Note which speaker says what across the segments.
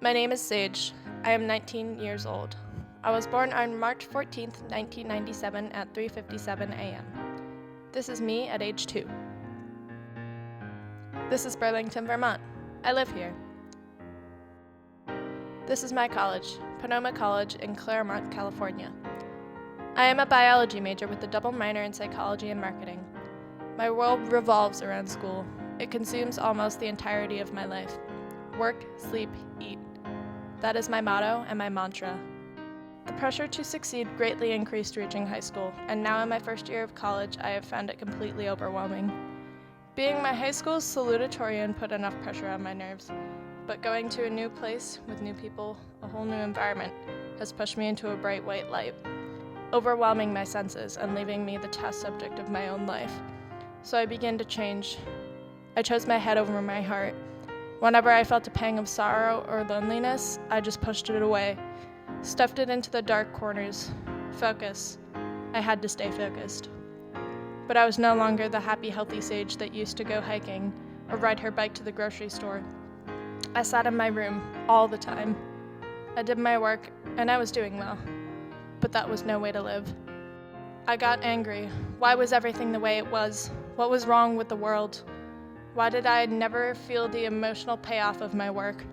Speaker 1: My name is Sage. I am 19 years old. I was born on March 14th, 1997 at 3:57 a.m. This is me at age 2. This is Burlington, Vermont. I live here. This is my college, Sonoma College in Claremont, California. I am a biology major with a double minor in psychology and marketing. My world revolves around school. It consumes almost the entirety of my life. Work, sleep, eat. That is my motto and my mantra. The pressure to succeed greatly increased reaching high school, and now in my first year of college, I have found it completely overwhelming. Being my high school's salutatorian put enough pressure on my nerves, but going to a new place with new people, a whole new environment, has pushed me into a bright white light, overwhelming my senses and leaving me the test subject of my own life. So I began to change. I chose my head over my heart. Whenever I felt a pang of sorrow or loneliness, I just pushed it away, stuffed it into the dark corners. Focus. I had to stay focused. But I was no longer the happy, healthy Sage that used to go hiking or ride her bike to the grocery store. I sat in my room all the time. I did my work, and I was doing well. But that was no way to live. I got angry. Why was everything the way it was? What was wrong with the world? Why did I never feel the emotional payoff of my work?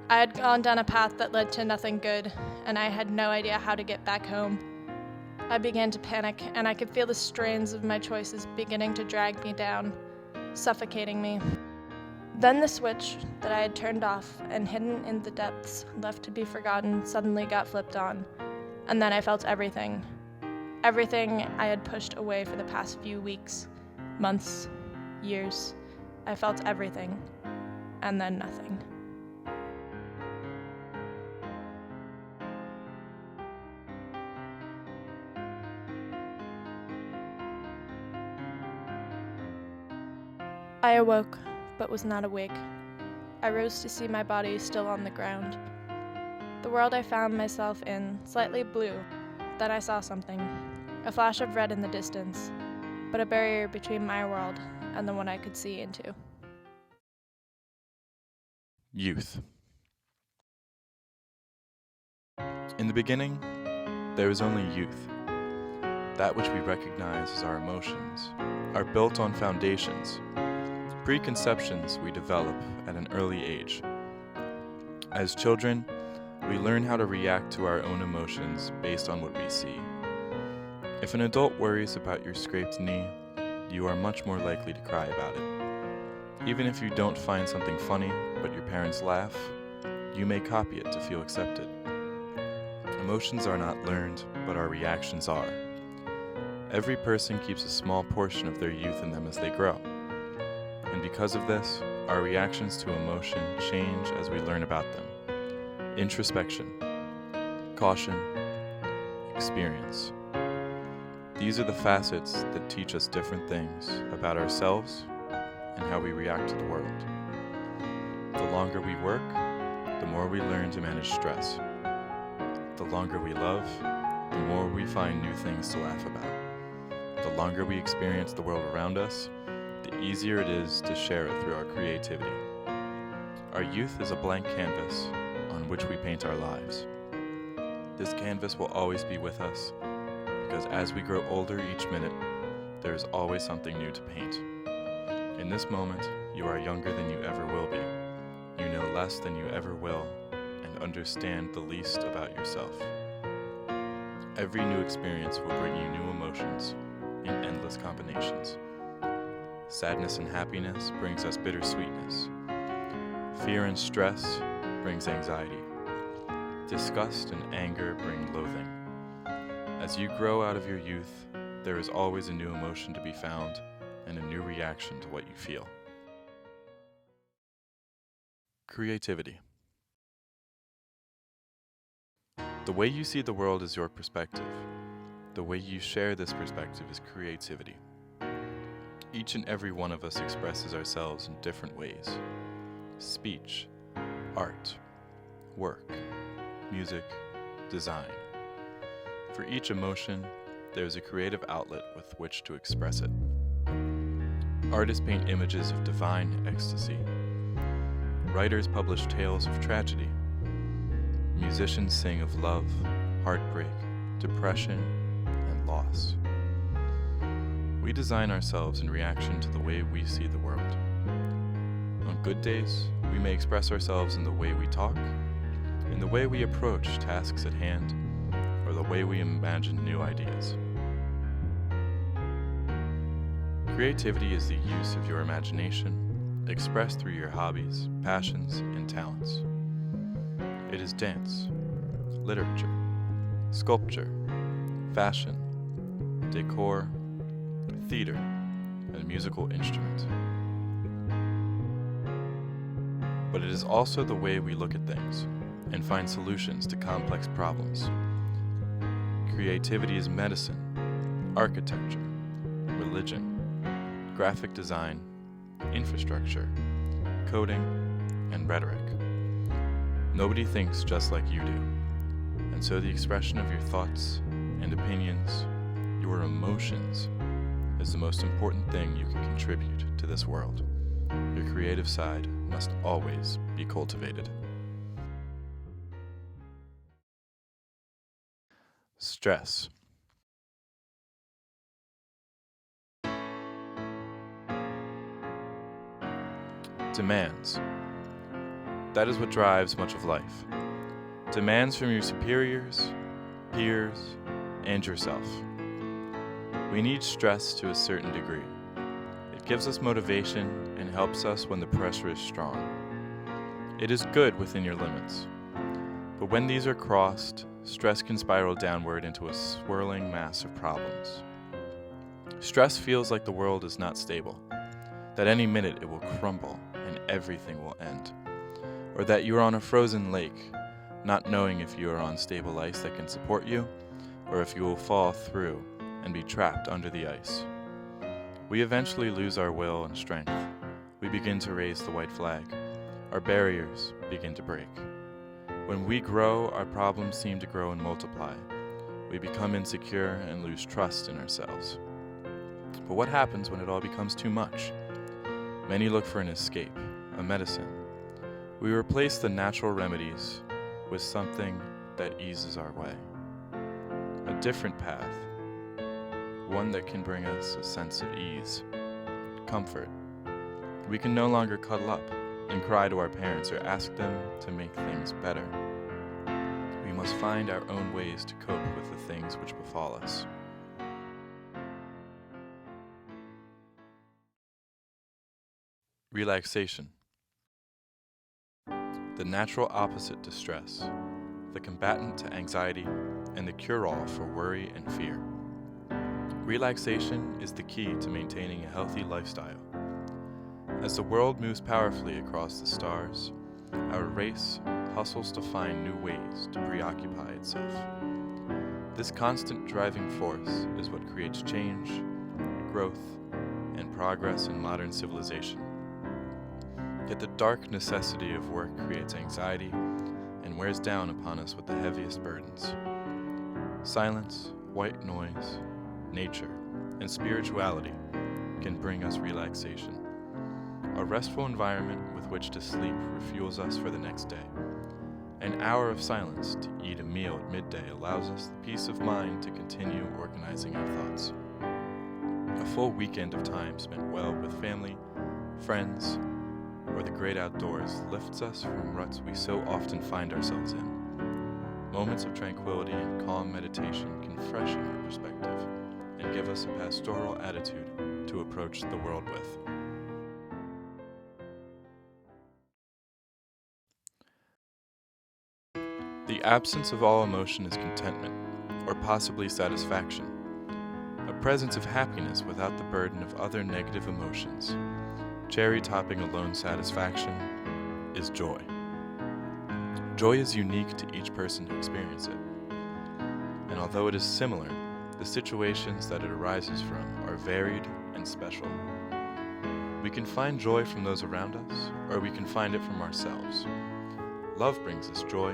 Speaker 1: I had gone down a path that led to nothing good, and I had no idea how to get back home. I began to panic, and I could feel the strains of my choices beginning to drag me down, suffocating me. Then the switch that I had turned off and hidden in the depths, left to be forgotten, suddenly got flipped on, and then I felt everything. Everything I had pushed away for the past few weeks, months, years. I felt everything, and then nothing. I awoke, but was not awake. I rose to see my body still on the ground. The world I found myself in, slightly blue. Then I saw something, a flash of red in the distance, but a barrier between my world and the one I could see into.
Speaker 2: Youth. In the beginning, there is only youth. That which we recognize as our emotions are built on foundations, preconceptions we develop at an early age. As children, we learn how to react to our own emotions based on what we see. If an adult worries about your scraped knee, you are much more likely to cry about it. Even if you don't find something funny, but your parents laugh, you may copy it to feel accepted. Emotions are not learned, but our reactions are. Every person keeps a small portion of their youth in them as they grow. And because of this, our reactions to emotion change as we learn about them. Introspection, caution, experience. These are the facets that teach us different things about ourselves and how we react to the world. The longer we work, the more we learn to manage stress. The longer we love, the more we find new things to laugh about. The longer we experience the world around us, the easier it is to share it through our creativity. Our youth is a blank canvas on which we paint our lives. This canvas will always be with us, because as we grow older each minute, there is always something new to paint. In this moment, you are younger than you ever will be. You know less than you ever will, and understand the least about yourself. Every new experience will bring you new emotions in endless combinations. Sadness and happiness brings us bittersweetness. Fear and stress brings anxiety. Disgust and anger bring loathing. As you grow out of your youth, there is always a new emotion to be found and a new reaction to what you feel. Creativity. The way you see the world is your perspective. The way you share this perspective is creativity. Each and every one of us expresses ourselves in different ways. Speech, art, work, music, design. For each emotion, there is a creative outlet with which to express it. Artists paint images of divine ecstasy. Writers publish tales of tragedy musicians sing of love, heartbreak, depression, and loss. We design ourselves in reaction to the way we see the world. On good days, we may express ourselves in the way we talk, in the way we approach tasks at hand, or the way we imagine new ideas. Creativity is the use of your imagination, expressed through your hobbies, passions, and talents. It is dance, literature, sculpture, fashion, decor, theater, and a musical instrument. But it is also the way we look at things and find solutions to complex problems. Creativity is medicine, architecture, religion, graphic design, infrastructure, coding, and rhetoric. Nobody thinks just like you do, and so the expression of your thoughts and opinions, your emotions, is the most important thing you can contribute to this world. Your creative side must always be cultivated. Stress. Demands. That is what drives much of life. Demands from your superiors, peers, and yourself. We need stress to a certain degree. It gives us motivation and helps us when the pressure is strong. It is good within your limits. But when these are crossed, stress can spiral downward into a swirling mass of problems. Stress feels like the world is not stable, that any minute it will crumble and everything will end. Or that you are on a frozen lake, not knowing if you are on stable ice that can support you, or if you will fall through and be trapped under the ice. We eventually lose our will and strength. We begin to raise the white flag. Our barriers begin to break. When we grow, our problems seem to grow and multiply. We become insecure and lose trust in ourselves. But what happens when it all becomes too much? Many look for an escape, a medicine. We replace the natural remedies with something that eases our way. A different path, one that can bring us a sense of ease, comfort. We can no longer cuddle up and cry to our parents or ask them to make things better. We must find our own ways to cope with the things which befall us. Relaxation. The natural opposite to stress, the combatant to anxiety, and the cure-all for worry and fear. Relaxation is the key to maintaining a healthy lifestyle. As the world moves powerfully across the stars, our race hustles to find new ways to preoccupy itself. This constant driving force is what creates change, growth, and progress in modern civilization. Yet the dark necessity of work creates anxiety and wears down upon us with the heaviest burdens. Silence, white noise, nature, and spirituality can bring us relaxation. A restful environment with which to sleep refuels us for the next day. An hour of silence to eat a meal at midday allows us the peace of mind to continue organizing our thoughts. A full weekend of time spent well with family, friends, or the great outdoors lifts us from ruts we so often find ourselves in. Moments of tranquility and calm meditation can freshen our perspective and give us a pastoral attitude to approach the world with. The absence of all emotion is contentment, or possibly satisfaction. A presence of happiness without the burden of other negative emotions. Cherry-topping alone satisfaction is joy. Joy is unique to each person who experiences it. And although it is similar, the situations that it arises from are varied and special. We can find joy from those around us, or we can find it from ourselves. Love brings us joy,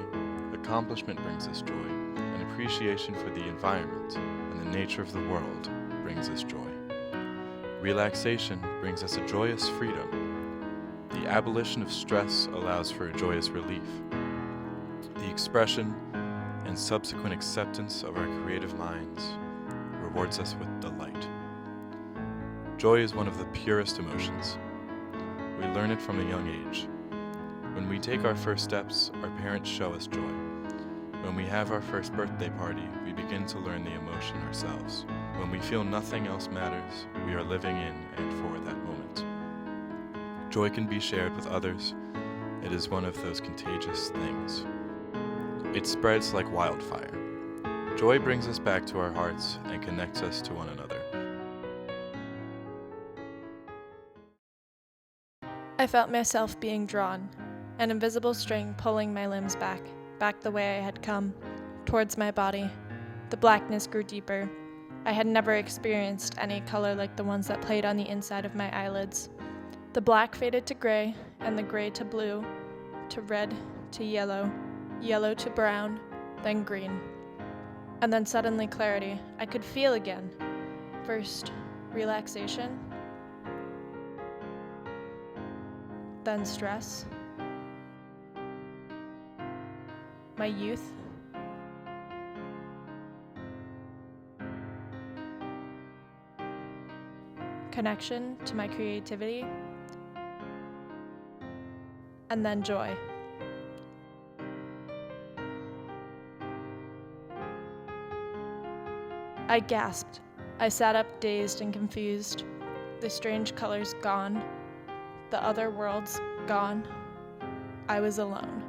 Speaker 2: accomplishment brings us joy, and appreciation for the environment and the nature of the world brings us joy. Relaxation brings us a joyous freedom. The abolition of stress allows for a joyous relief. The expression and subsequent acceptance of our creative minds rewards us with delight. Joy is one of the purest emotions. We learn it from a young age. When we take our first steps, our parents show us joy. When we have our first birthday party, we begin to learn the emotion ourselves. When we feel nothing else matters, we are living in and for that moment. Joy can be shared with others. It is one of those contagious things. It spreads like wildfire. Joy brings us back to our hearts and connects us to one another.
Speaker 1: I felt myself being drawn, an invisible string pulling my limbs back the way I had come, towards my body. The blackness grew deeper. I had never experienced any color like the ones that played on the inside of my eyelids. The black faded to gray, and the gray to blue, to red, to yellow, yellow to brown, then green. And then suddenly clarity. I could feel again. First, relaxation, then stress, my youth, connection to my creativity, and then joy. I gasped. I sat up dazed and confused. The strange colors gone. The other worlds gone. I was alone.